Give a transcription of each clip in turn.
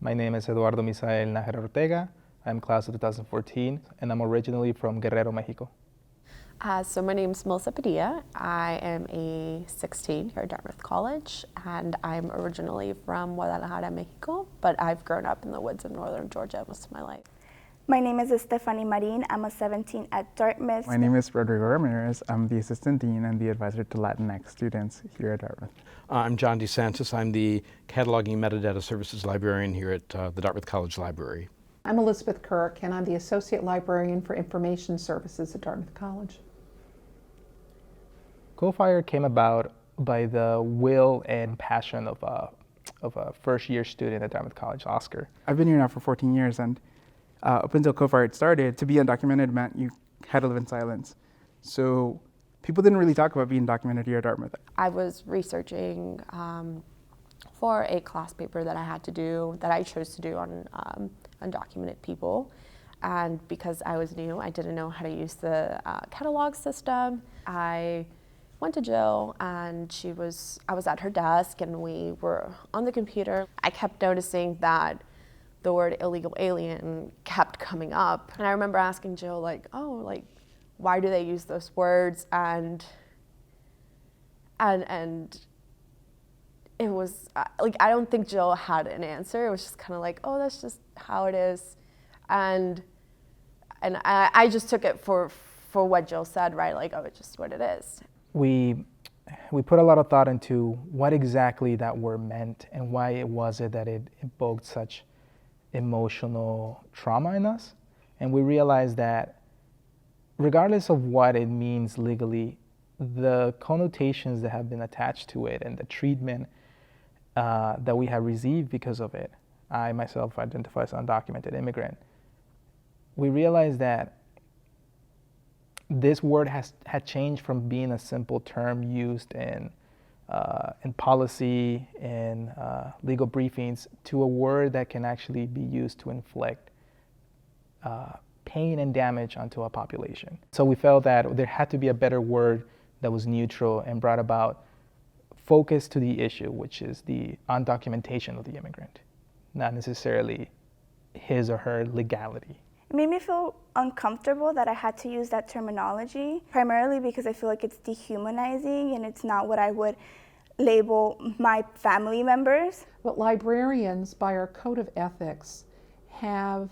My name is Eduardo Misael Nájera Ortega. I'm class of 2014, and I'm originally from Guerrero, Mexico. So my name is Melissa Padilla. I am a 16 here at Dartmouth College, and I'm originally from Guadalajara, Mexico, but I've grown up in the woods of northern Georgia most of my life. My name is Estefany Marin. I'm a 17 at Dartmouth. My name is Rodrigo Ramirez. I'm the Assistant Dean and the Advisor to Latinx students here at Dartmouth. I'm John DeSantis. I'm the Cataloging Metadata Services Librarian here at the Dartmouth College Library. I'm Elizabeth Kirk, and I'm the Associate Librarian for Information Services at Dartmouth College. Co-Fire came about by the will and passion of a first-year student at Dartmouth College, Oscar. I've been here now for 14 years, and up until Co-Fire had started, to be undocumented meant you had to live in silence. So people didn't really talk about being documented here at Dartmouth. I was researching for a class paper that I chose to do on undocumented people. And because I was new, I didn't know how to use the catalog system. I went to Jill, and I was at her desk, and we were on the computer. I kept noticing that the word illegal alien kept coming up. And I remember asking Jill, why do they use those words? And it was, I don't think Jill had an answer. It was just kind of like, oh, that's just how it is. And I just took it for what Jill said, right? Like, oh, it's just what it is. We put a lot of thought into what exactly that word meant and why it was that it evoked such emotional trauma in us. And we realized that regardless of what it means legally, the connotations that have been attached to it and the treatment that we have received because of it, I myself identify as an undocumented immigrant, we realized that this word had changed from being a simple term used in policy, in legal briefings, to a word that can actually be used to inflict pain and damage onto a population. So we felt that there had to be a better word that was neutral and brought about focus to the issue, which is the undocumentation of the immigrant, not necessarily his or her legality. It made me feel uncomfortable that I had to use that terminology, primarily because I feel like it's dehumanizing and it's not what I would label my family members. But librarians, by our code of ethics, have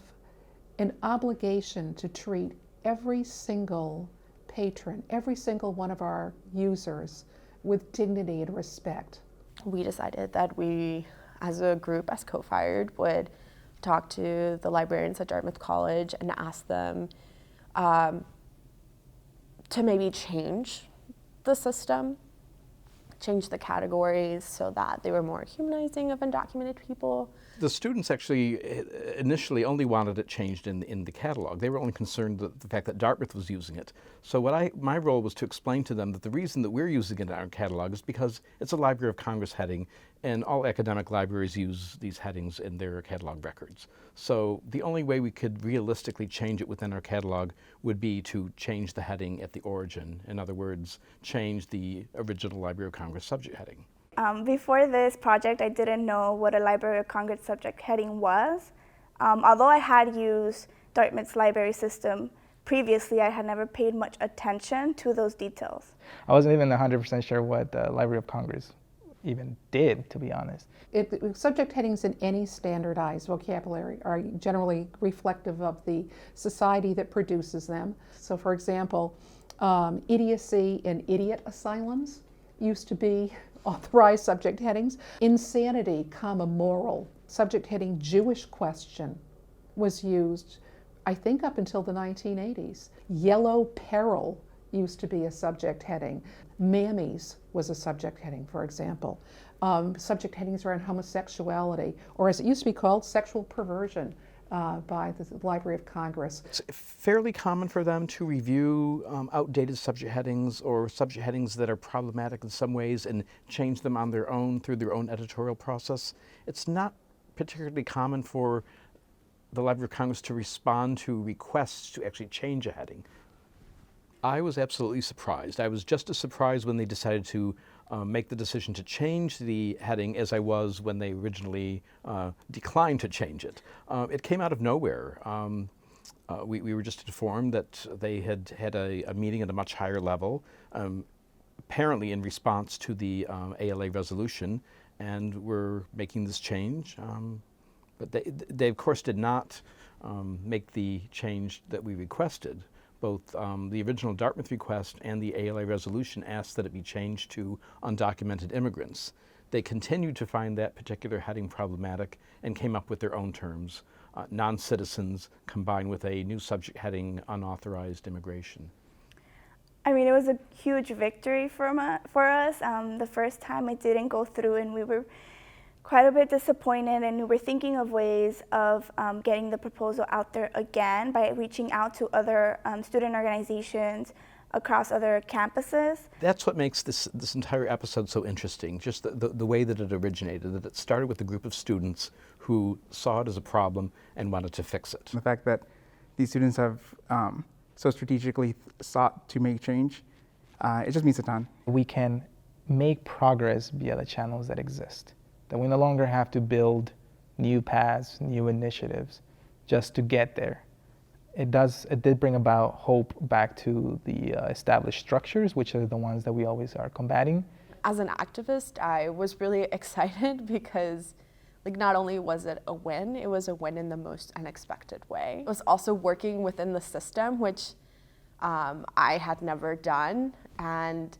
an obligation to treat every single patron, every single one of our users, with dignity and respect. We decided that we, as a group, as Co-Fired, would talk to the librarians at Dartmouth College and ask them to maybe change the system, change the categories so that they were more humanizing of undocumented people. The students actually initially only wanted it changed in the catalog. They were only concerned with the fact that Dartmouth was using it. So my role was to explain to them that the reason that we're using it in our catalog is because it's a Library of Congress heading, and all academic libraries use these headings in their catalog records. So the only way we could realistically change it within our catalog would be to change the heading at the origin. In other words, change the original Library of Congress subject heading. Before this project, I didn't know what a Library of Congress subject heading was. Although I had used Dartmouth's library system previously, I had never paid much attention to those details. I wasn't even 100% sure what the Library of Congress even did, to be honest. Subject headings in any standardized vocabulary are generally reflective of the society that produces them. So for example, idiocy and idiot asylums used to be authorized subject headings. Insanity, moral, subject heading Jewish question was used, I think, up until the 1980s. Yellow peril used to be a subject heading. Mammies was a subject heading, for example. Subject headings around homosexuality, or as it used to be called, sexual perversion, by the Library of Congress. It's fairly common for them to review outdated subject headings or subject headings that are problematic in some ways and change them on their own through their own editorial process. It's not particularly common for the Library of Congress to respond to requests to actually change a heading. I was absolutely surprised. I was just as surprised when they decided to make the decision to change the heading as I was when they originally declined to change it. It came out of nowhere. We were just informed that they had had a meeting at a much higher level, apparently in response to the ALA resolution, and were making this change. But they of course did not make the change that we requested. Both the original Dartmouth request and the ALA resolution asked that it be changed to undocumented immigrants. They continued to find that particular heading problematic and came up with their own terms, non-citizens combined with a new subject heading, unauthorized immigration. I mean, it was a huge victory for us. The first time it didn't go through, and we were quite a bit disappointed, and we were thinking of ways of getting the proposal out there again by reaching out to other student organizations across other campuses. That's what makes this entire episode so interesting, just the way that it originated, that it started with a group of students who saw it as a problem and wanted to fix it. The fact that these students have so strategically sought to make change, it just means a ton. We can make progress via the channels that exist, that we no longer have to build new paths, new initiatives just to get there. It did bring about hope back to the established structures, which are the ones that we always are combating. As an activist, I was really excited because not only was it was a win in the most unexpected way. It was also working within the system, which I had never done. And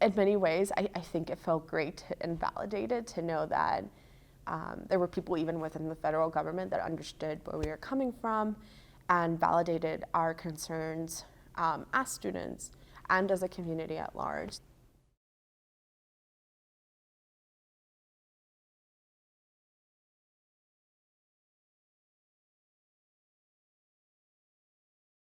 in many ways, I think it felt great and validated to know that there were people even within the federal government that understood where we were coming from and validated our concerns as students and as a community at large.